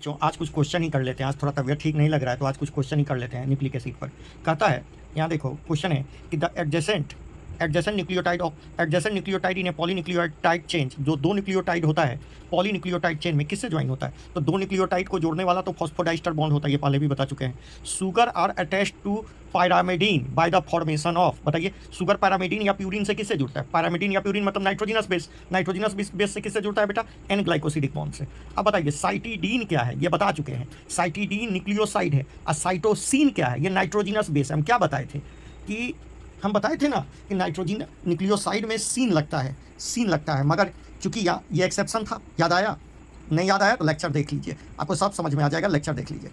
बच्चों आज कुछ क्वेश्चन ही कर लेते हैं। आज थोड़ा तबीयत ठीक नहीं लग रहा है तो आज कुछ क्वेश्चन ही कर लेते हैं न्यूक्लिक एसिड पर। कहता है यहाँ देखो क्वेश्चन है कि the adjacent nucleotide in A polynucleotide chain, जो दो न्यूक्लियोटाइड होता है पॉलीन्यूक्लियोटाइड चेन में किससे ज्वाइन होता है? तो दो न्यूक्लियोटाइड को जोड़ने वाला तो फॉस्फोडाइस्टर बॉन्ड होता है, ये पहले भी बता चुके हैं। Sugar are attached to pyrimidine by the formation of, बताइए सुगर पैरामिडीन या प्यूरिन से किससे जुड़ता है? पैरामिडीन या प्यूरिन मतलब नाइट्रोजनस बेस से किससे जुड़ता है बेटा? एन ग्लाइकोसिडिक बॉन्ड से। अब बताइए साइटिडीन क्या है? ये बता चुके हैं, साइटिडीन न्यूक्लियोसाइड है। और साइटोसिन क्या है? ये नाइट्रोजनस बेस है। हम क्या बताए थे कि हम बताए थे ना कि नाइट्रोजन न्यूक्लियोसाइड में सीन लगता है, मगर चूंकि ये एक्सेप्शन था। याद आया? नहीं याद आया तो लेक्चर देख लीजिए, आपको सब समझ में आ जाएगा, लेक्चर देख लीजिए।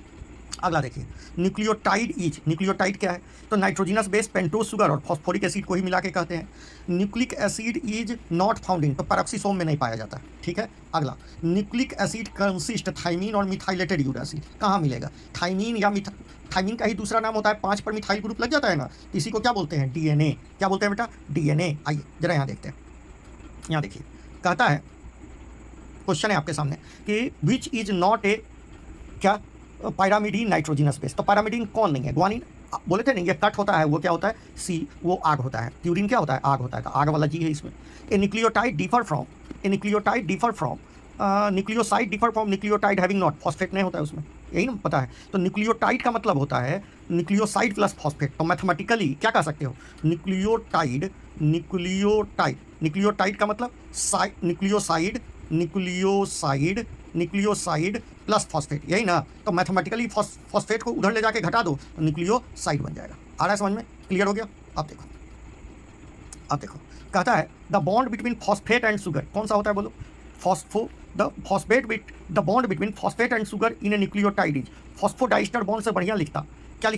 अगला देखिए, न्यूक्लियोटाइड क्या है? तो नाइट्रोजनस बेस पेंटोज शुगर और फॉस्फोरिक एसिड को ही मिला के कहते हैं। Nucleic acid is not found in, तो पैरोक्सीसोम में नहीं पाया जाता, ठीक है। अगला, न्यूक्लिक एसिड कंसिस्ट थाइमीन और मिथाइलेटेड यूरासिल, कहाँ मिलेगा? थाइमीन का ही दूसरा नाम होता है 5 पर मिथाइल ग्रुप लग जाता है ना, तो इसी को क्या बोलते हैं? डीएनए। क्या बोलते हैं बेटा? डीएनए। आइए जरा यहाँ देखते हैं, यहाँ देखिए कहता है, क्वेश्चन है आपके सामने कि विच इज नॉट ए क्या पायरामिडीन नाइट्रोजनस बेस। तो पायरामिडीन कौन नहीं है? ग्वानिन। बोले थे नहीं, ये कट होता है वो क्या होता है? सी, वो आग होता है। प्यूरिन क्या होता है? आग होता है, तो आग वाला जी है इसमें। A nucleoside differ from nucleoside having not, phosphate नहीं होता है उसमें, यही ना पता है। तो न्यूक्लियोटाइड का मतलब होता है न्यूक्लियोसाइड प्लस फॉस्फेट। तो मैथमेटिकली क्या कह सकते हो? न्यूक्लियोटाइड का मतलब न्यूक्लियोसाइड प्लस फॉस्फेट, यही ना। तो मैथमेटिकली फॉस्फेट को उधर ले जाके घटा दो तो न्यूक्लियोसाइड बन जाएगा। आ रहा है समझ में? क्लियर हो गया? अब देखो कहता है the bond between phosphate and sugar कौन सा होता है? बोलो। The bond between phosphate and sugar in A nucleotide is phosphodiester bond से बढ़िया लिखता। क्या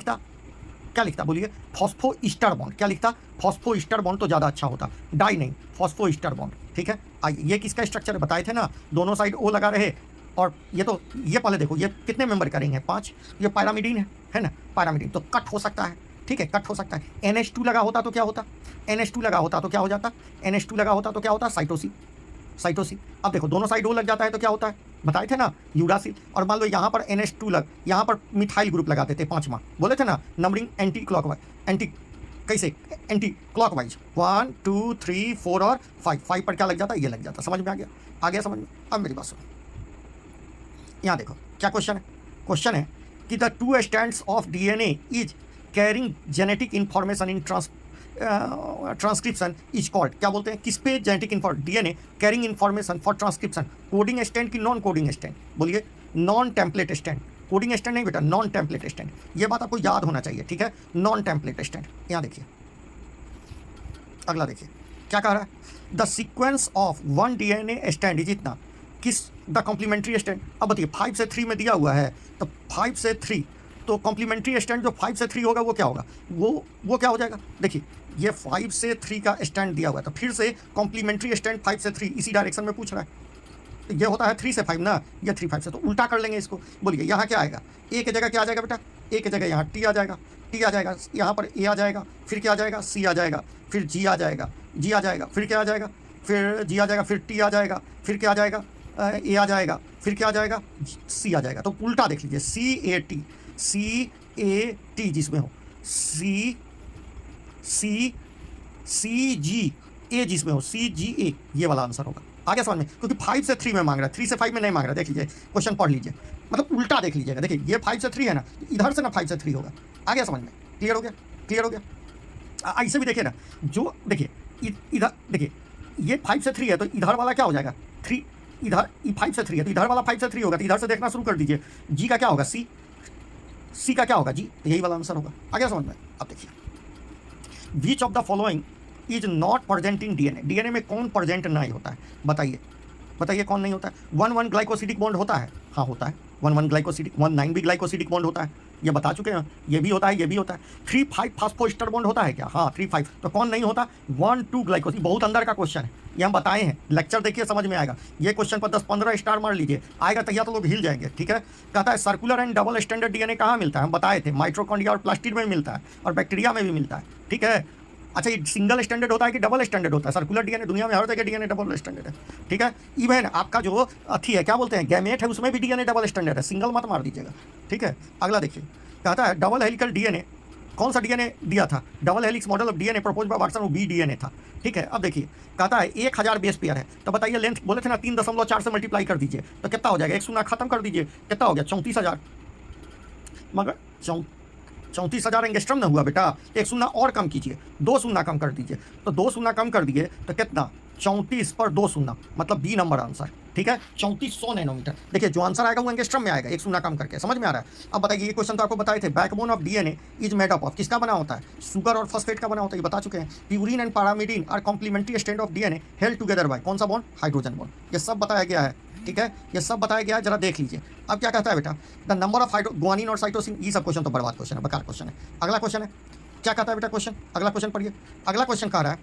लिखता बोलिए? फॉस्फोईस्टर बॉन्ड। क्या लिखता? फॉस्फोईस्टर बॉन्ड तो ज़्यादा अच्छा होता, डाई नहीं, फॉस्फोईस्टर बॉन्ड, ठीक है। आइए, ये किसका स्ट्रक्चर बताए थे ना, दोनों साइड ओ लगा रहे, और ये पहले देखो ये कितने मेंबर का रिंग है? 5। ये पैरामिडीन है ना, पैरामिडीन तो कट हो सकता है, ठीक है, कट हो सकता है। NH2 लगा होता तो क्या होता? NH2 लगा होता तो क्या हो जाता? NH2 लगा होता तो क्या होता? साइटोसिन। अब देखो दोनों साइड ओ लग जाता है तो क्या होता है? बताए थे ना, यूरासिल। और मान लो यहाँ पर NH2 यहाँ पर मिथाइल ग्रुप लगाते थे 5वां, बोले थे ना numbering anti clockwise. Anti clockwise 1 2 3 4 और 5 पर क्या लग जाता है? ये लग जाता। समझ में आ गया समझ में? अब मेरी बात सुनो, यहाँ देखो क्या क्वेश्चन है कि the 2 strands of DNA is carrying genetic information in transcription is called. क्या बोलते हैं? किस पे genetic DNA carrying information for transcription? Coding stand की नॉन कोडिंग स्टैंड? बोलिए। Non template stand. Coding stand नहीं बेटा, नॉन टेम्पलेट स्टैंड। ये बात आपको याद होना चाहिए, ठीक है, नॉन टेम्पलेट स्टैंड। यहाँ देखिए, अगला देखिए क्या कह रहा है? The sequence of 1 DNA stand is इतना, किस द कॉम्प्लीमेंट्री स्टैंड। अब बताइए 5 से 3 में दिया हुआ है, तो 5 से 3, तो कॉम्प्लीमेंट्री स्टैंड जो 5 से 3 होगा वो क्या होगा? वो क्या हो जाएगा? देखिए ये 5 से 3 का स्टैंड दिया हुआ है, तो फिर से कॉम्प्लीमेंट्री स्टैंड 5 से 3 इसी डायरेक्शन में पूछ रहा है। तो ये होता है 3 से 5 ना, ये 3 5 से, तो उल्टा कर लेंगे इसको। बोलिए यहाँ क्या आएगा? ए की जगह क्या आ जाएगा बेटा? ए की जगह यहाँ टी आ जाएगा, यहाँ पर ए आ जाएगा, फिर क्या आ जाएगा? सी आ जाएगा, फिर जी आ जाएगा, फिर क्या आ जाएगा? फिर जी आ जाएगा, फिर टी आ जाएगा, फिर क्या आ जाएगा? ए आ जाएगा, फिर क्या आ जाएगा? सी आ जाएगा। तो उल्टा देख लीजिए, सी ए टी जिसमें हो, सी जी ए जिसमें हो, CGA, ये वाला आंसर होगा। आगे समझ में? क्योंकि 5 से 3 में मांग रहा है, 3 से 5 में नहीं मांग रहा है। देख लीजिए क्वेश्चन, पढ़ लीजिए, मतलब उल्टा देख लीजिएगा। देखिए ये 5 से 3 है ना, इधर से ना 5 से 3 होगा। आगे समझ में? क्लियर हो गया? ऐसे भी देखिए ना, जो देखिए इधर देखिए ये 5 से 3 है, तो इधर वाला क्या हो जाएगा? 3। इधर 5 से 3 है, तो इधर वाला 5 से 3 होगा, तो इधर से देखना शुरू कर दीजिए। जी का क्या होगा? सी का क्या होगा? जी, तो यही वाला आंसर होगा। आगे समझ में? अब देखिए, which of the following is not present in DNA में कौन प्रेजेंट नहीं होता है? बताइए कौन नहीं होता है? 1 ग्लाइकोसिडिक बॉन्ड होता है, हाँ होता है। 1 ग्लाइकोसिडिक, 1 भी ग्लाइकोसिडिक बॉन्ड होता है, ये बता चुके हैं। ये भी होता है। 3 5 फास्फोएस्टर बॉन्ड होता है क्या? हाँ 3 5। तो कौन नहीं होता? 1 2 ग्लाइकोसिड। बहुत अंदर का क्वेश्चन है, ये हम बताए हैं, लेक्चर देखिए समझ में आएगा। ये क्वेश्चन पर 10-15 स्टार मार लीजिए, आएगा तैयार तो लोग हिल जाएंगे, ठीक है। कहता है circular and double standard DNA कहाँ मिलता है? हम बताए थे, माइटोकॉन्ड्रिया और प्लास्टिड में मिलता है, और बैक्टीरिया में भी मिलता है, ठीक है। अच्छा, ये सिंगल स्टैंडर्ड होता है कि डबल स्टैंडर्ड होता है? सर्कुलर डीएनए दुनिया में हर जगह डीएनए डबल स्टैंडर्ड है, ठीक है। इवन आपका जो अथी है, क्या बोलते हैं, गैमेट है, उसमें भी डीएनए डबल स्टैंडर्ड है, सिंगल मत मार दीजिएगा, ठीक है। अगला देखिए, कहता है डबल हेलिकल डीएनए, कौन सा डीएनए दिया था? Double helix model of DNA propose by Watson, वो बी डीएनए था, ठीक है। अब देखिए, कहता है 1000 बेस पेयर है, तो बताइए लेंथ बोले थे ना 3.4 से मल्टीप्लाई कर दीजिए तो कितना हो जाएगा? एक शून्य खत्म कर दीजिए, कितना हो गया? 34,000। मगर 34,000 एंगस्ट्रम ना हुआ बेटा, एक शून्य और कम कीजिए, 2 शून्य कम कर दीजिए, तो 2 शून्य कम कर दिए तो कितना? 34 पर 2 शून्य, मतलब बी नंबर आंसर, ठीक है। 3400 नैनोमीटर। देखिए जो आंसर आएगा वो एंगस्ट्रम में आएगा, एक शून्य कम करके। समझ में आ रहा है? अब बताइए, ये क्वेश्चन तो आपको बताए थे, backbone of DNA is made up of, किसका बना होता है? शुगर और फॉस्फेट का बना होता है, ये बता चुके हैं। Purine and pyrimidine are complementary strand of DNA held together by, कौन सा बॉन्ड? Hydrogen bond. ये सब बताया गया है, ठीक है, ये सब बताया गया है, जरा देख लीजिए। अब क्या कहता है बेटा? द नंबर ऑफ ग्वानिन और साइटोसिन, ये सब क्वेश्चन तो बर्बाद क्वेश्चन है, बेकार क्वेश्चन है। अगला क्वेश्चन है, क्या कहता है बेटा क्वेश्चन? अगला क्वेश्चन पढ़िए। अगला क्वेश्चन कह रहा है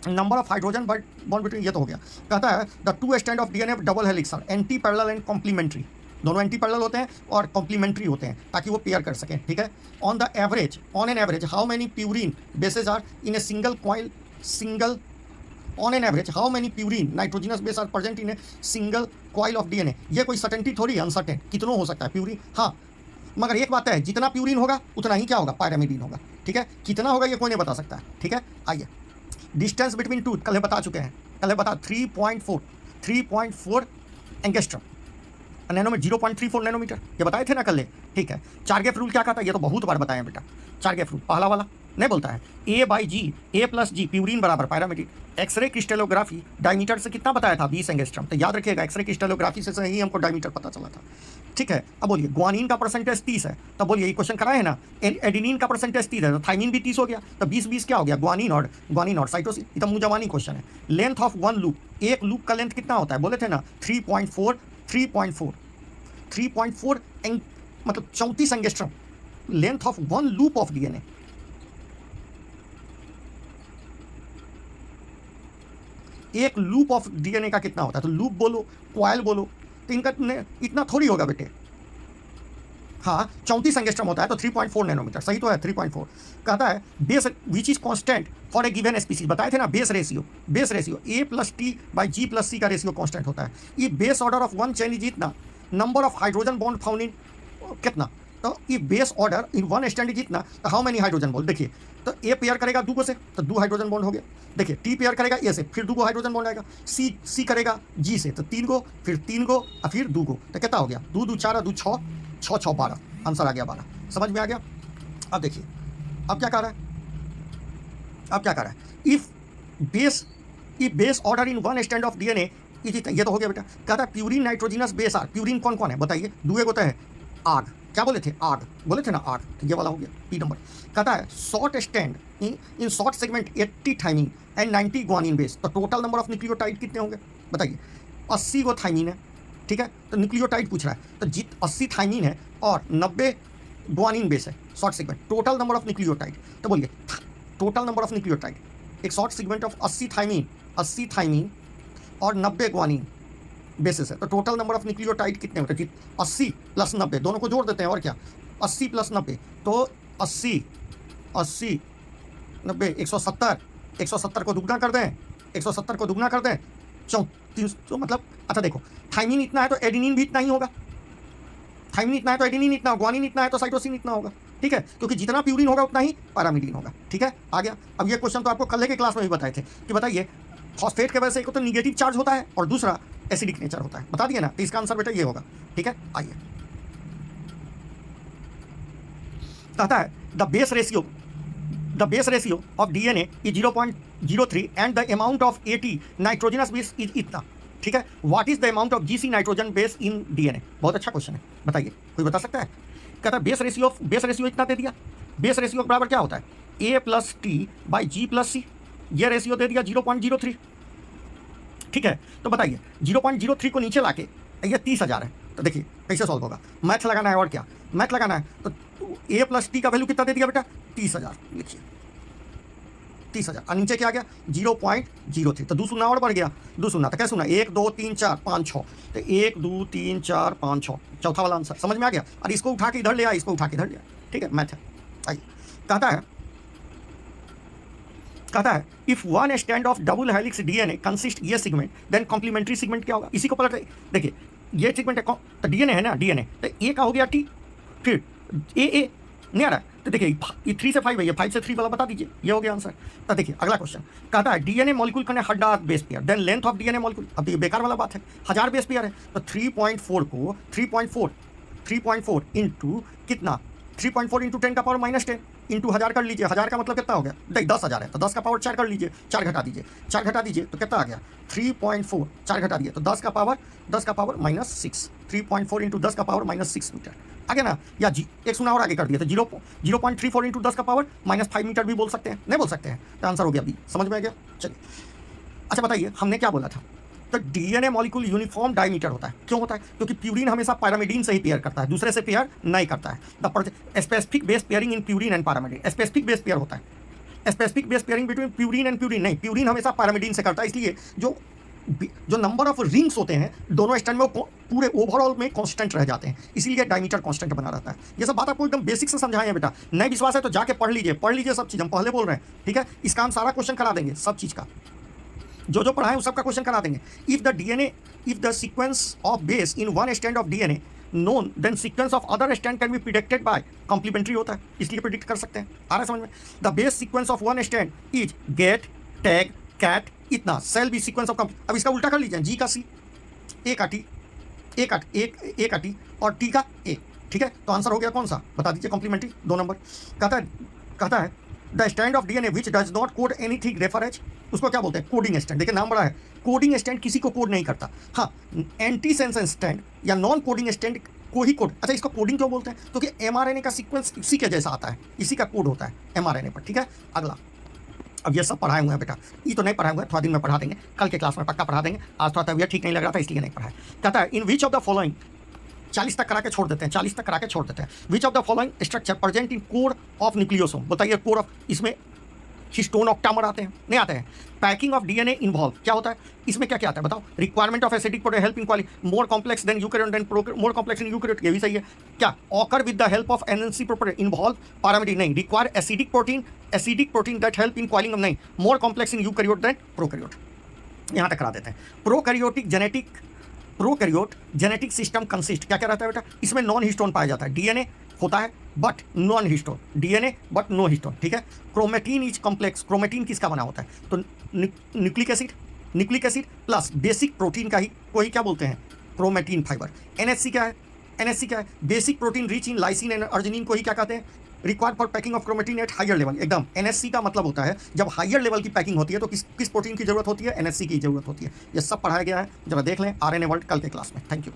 number of hydrogen bond between, ये तो हो गया। कहता है the two strand of DNA double helix are antiparallel and complementary, दोनों एंटी पैरेलल होते हैं और कॉम्प्लीमेंट्री होते हैं ताकि वो पेयर कर सकें, ठीक है। On an average how many purine bases are in a single coil, single on an average how many purine nitrogenous base are present in a single coil of DNA. ये कोई सर्टेनिटी थोड़ी, uncertain, कितनों हो सकता है purine, हाँ। मगर एक बात है, जितना प्यूरिन होगा उतना ही क्या होगा? पैरामिडिन होगा, ठीक है। कितना होगा ये कोई नहीं बता सकता है, ठीक है। आइए, डिस्टेंस बिटवीन टू कल बता चुके हैं, कल बता 3.4 एंगस्ट्रम, नैनोमीटर 0.34 नैनोमीटर, ये बताए थे ना कल, ठीक है। चार्गेफ रूल क्या कहता है? ये तो बहुत बार बताया बेटा। चार्गेफ रूल पहला वाला नहीं बोलता है, A/G, A+G प्यूरिन बराबर पैरामिडिन। एक्सरे क्रिस्टलोग्राफी डायमीटर से कितना बताया था? 20 एंगस्ट्रम। तो याद रखिएगा, एक्सरे क्रिस्टलोग्राफी से ही हमको डायमीटर पता चला था, ठीक है। अब बोलिए, ग्वानिन का परसेंटेज 30 है, तो बोलिए ये क्वेश्चन कराए है ना, एडिनिन का परसेंटेज 30 है, तो थाइमिन भी 30 हो गया, तो 20-20 क्या हो गया? ग्वानिन और साइटोसिन। ये तो मुंह जवानी क्वेश्चन है। लेंथ ऑफ वन लूप, एक लूप का लेंथ कितना होता है? बोले थे ना 3.4 मतलब 34 angstrom, length of one loop of DNA. एक लूप ऑफ डीएनए का कितना होता है? तो लूप बोलो, क्वाइल बोलो, तो इनका इतना थोड़ी होगा बेटे। हाँ, 34 एंगस्ट्रम होता है, तो 3.4 नैनोमीटर, सही तो है 3.4। कहता है base which is constant for a given species, बताए थे ना बेस रेशियो A+T/G+C का रेशियो कांस्टेंट होता है। ये base order of one chain is इतना, number of hydrogen bond found in कितना, तो ये base order in one stand is इतना, तो हाउ मेनी हाइड्रोजन बॉन्ड? देखिए, तो ए पेयर करेगा 2 से, तो 2 हाइड्रोजन बॉन्ड हो गया। देखिए, टी पेयर करेगा ए से, फिर 2 हाइड्रोजन बॉन्ड आएगा। सी करेगा जी से, तो 3 गो, फिर 3 गो और फिर 2 गो, तो कितना हो गया? 2 2 4 2 6 6 6 12, आंसर आ गया 12। समझ में आ गया? अब देखिए, अब क्या कर रहा है? If base order in one strand of DNA, ये तो हो गया बेटा। कहता है purine nitrogenous base are, purine कौन कौन है बताइए? दुए होता है आग, क्या बोले थे? आग बोले थे ना, आग, तो ये वाला हो गया पी नंबर। कहता है short stand in short segment 80 thymine and 90 guanine base, तो टोटल नंबर ऑफ न्यूक्लियोटाइड कितने होंगे बताइए? 80 गो थाइमिन है, ठीक है, तो न्यूक्लियोटाइड पूछ रहा है, तो 80 थाइमिन है और 90 ग्वानिन बेस है short segment, total number of nucleotide, तो बोलिए टोटल नंबर ऑफ न्यूक्लियोटाइड, एक शॉर्ट सेगमेंट ऑफ 80 थाइमिन और 90 ग्वानिन बेसिस है, तो टोटल नंबर ऑफ न्यूक्लियोटाइड कितने होते हैं? 80 + 90, दोनों को जोड़ देते हैं और क्या, 80 + 90, तो 80 90 170 को दुगना कर दें, 170 को दुगना कर दें 34, तो मतलब अच्छा देखो, थाइमिन इतना है तो एडिनिन भी इतना ही होगा, थाइमिन इतना है तो एडिनिन इतना, ग्वानिन इतना है तो साइटोसिन इतना होगा, ठीक है, क्योंकि जितना प्यूरिन होगा उतना ही पैरामिडिन होगा, ठीक है। आ गया। अब ये क्वेश्चन तो आपको कल के क्लास में भी बताए थे कि बताइए फॉस्फेट के वजह से एक तो निगेटिव चार्ज होता है और दूसरा एसिडिक नेचर होता है, बता दिए ना, तो इसका आंसर बेटा ये होगा, ठीक है। आइए, कहता है the base ratio of DNA is 0.03 and the amount of AT nitrogenous base is इतना, ठीक है। What is the amount of GC nitrogen base in DNA? बहुत अच्छा क्वेश्चन है, बताइए कोई बता सकता है? कहता है बेस रेशियो इतना दे दिया, बेस रेशियो बराबर क्या होता है? A+T/G+C, ये रेशियो दे दिया 0.03, ठीक है। तो बताइए 0.03 को नीचे लाके ये 30,000 है, तो देखिए कैसे सॉल्व होगा, मैथ लगाना है और क्या मैथ लगाना है, तो A+T का वैल्यू कितना दे दिया बेटा? 30,000, लिखिए 30,000, और नीचे क्या आ गया? 0.03, तो 2 शून्य और बढ़ गया, 2 शून्य, तो क्या शून्य? 1 2 3 4 5 6, तो 1 2 3 4 5 6, चौथा वाला आंसर समझ में आ गया। और इसको उठा के इधर ले आया, इसको उठा के इधर ले आया, ठीक है, मैथ है। आइए, कहता है कहता है if one strand of double helix DNA consist ये सेगमेंट देन कॉम्प्लीमेंट्री सेगमेंट क्या होगा, इसी को पलट देखिए ये सेगमेंट है तो डीएनए है ना, डीएनए तो ए का हो गया टी, फिर ए नहीं आ रहा है तो देखिए ये 3 से 5 है, ये 5 से 3 वाला बता दीजिए, ये हो गया आंसर। तो देखिए अगला क्वेश्चन कहता है डीएनए मॉलिक्यूल कने 100 base pair then length of DNA molecule. अब ये बेकार वाला बात है, 1000 बेस पेयर है तो 3.4 को 3.4 इंटू कितना 3.4 इंटू 10 का पावर -10 इंटू 1000 कर लीजिए, 1000 का मतलब कितना हो गया, देखिए 10,000 है तो 10 का पावर 4 कर लीजिए, 4 घटा दीजिए तो कितना आ गया 3.4, 4 घटा दिए तो 10 का पावर -6, 3.4 इंटू 10 का पावर -6 मीटर आ गया ना। या जी एक सुना और आगे कर दिया तो 0.34 इंटू 10 का पावर -5 मीटर भी बोल सकते हैं, नहीं बोल सकते हैं, तो आंसर हो गया बी। समझ में आ गया, चलिए अच्छा बताइए हमने क्या बोला था, तो डीएनए मॉलिक्यूल यूनिफॉर्म डायमीटर होता है, क्यों होता है, क्योंकि प्यूरिन हमेशा पैरामिडीन से ही पेयर करता है, दूसरे से पेयर नहीं करता है। The specific base pairing in purine and pyrimidine, specific base pair होता है, specific base pairing between purine and purine नहीं, प्यूरिन हमेशा पैरामिडीन से करता है, इसलिए जो नंबर ऑफ रिंग्स होते हैं दोनों स्टैंड में पूरे ओवरऑल में कांस्टेंट रह जाते हैं, इसीलिए डायमीटर कांस्टेंट बना रहता है। ये सब बात आपको एकदम बेसिक से समझाए हैं बेटा, नहीं विश्वास है तो जाके पढ़ लीजिए सब चीज़ हम पहले बोल रहे हैं, ठीक है। इसका हम सारा क्वेश्चन करा देंगे, सब चीज़ का जो पढ़ाएं उस सबका क्वेश्चन करा देंगे। If the sequence of base in one strand of DNA known then sequence of other strand can be predicted by complementary होता है, इसलिए प्रिडिक्ट कर सकते हैं। आ रहा है समझ में, the base sequence of one stand is gate tag cat इतना सेल बी सीक्वेंस ऑफ अब इसका उल्टा कर लीजिए, जी का सी, ए का टी, ए का टी और टी का ए, ठीक है। तो आंसर हो गया कौन सा बता दीजिए, कॉम्प्लीमेंट्री 2 नंबर। कहता है the strand of DNA which does not code anything refer as, उसको क्या बोलते हैं, कोडिंग स्टैंड। देखिए नाम बड़ा है, कोडिंग स्टैंड किसी को कोड नहीं करता, हाँ एंटी सेंस स्टैंड या नॉन कोडिंग स्टैंड को ही कोड। अच्छा इसको कोडिंग क्यों बोलते हैं, क्योंकि एमआरएनए का सीक्वेंस इसी के जैसा आता है, इसी का कोड होता है एमआरएनए पर, ठीक है। अगला अब ये सब पढ़ाए हुए हैं बेटा, ये तो नहीं पढ़ाए हुए हैं, थोड़ा दिन में पढ़ा देंगे, कल के क्लास में पक्का पढ़ा देंगे, आज थोड़ा तबीयत ठीक नहीं लग रहा था इसलिए नहीं पढ़ाया। कहता है इन विच ऑफ द फॉलोइंग 40 तक करा के छोड़ देते हैं, which of the following structure present in core of nucleosome, बताइए कोर ऑफ, इसमें हिस्टोन ऑक्टामर आते हैं नहीं आते हैं। पैकिंग ऑफ डीएनए इन्वॉल्व क्या होता है, इसमें क्या क्या आता है बताओ, requirement of acidic protein help in quality more complex than eukaryote then more complex in eukaryote, ये भी सही है। क्या occur with the help of NNC protein involve pyrimidine नहीं, require acidic protein that help in coiling नहीं, more complex in eukaryote than prokaryote, यहाँ तक करा देते हैं। प्रोकैरियोट जेनेटिक सिस्टम कंसिस्ट क्या क्या रहता है बेटा, इसमें नॉन हिस्टोन पाया जाता है, डीएनए होता है but non histone, DNA but no histone, ठीक है। क्रोमेटिन इज कॉम्प्लेक्स, क्रोमेटिन किसका बना होता है, तो nucleic acid plus basic protein का ही कोई क्या बोलते हैं, क्रोमेटिन फाइबर। एनएचसी क्या है, basic protein rich in lysine and arginine को ही क्या कहते हैं, required for packing of chromatin at higher level. एकदम एनएससी का मतलब होता है जब हायर लेवल की पैकिंग होती है तो किस प्रोटीन की जरूरत होती है, एनएससी की जरूरत होती है। ये सब पढ़ाया गया है, जरा देख लें आरएनए वर्ल्ड कल के क्लास में। Thank you.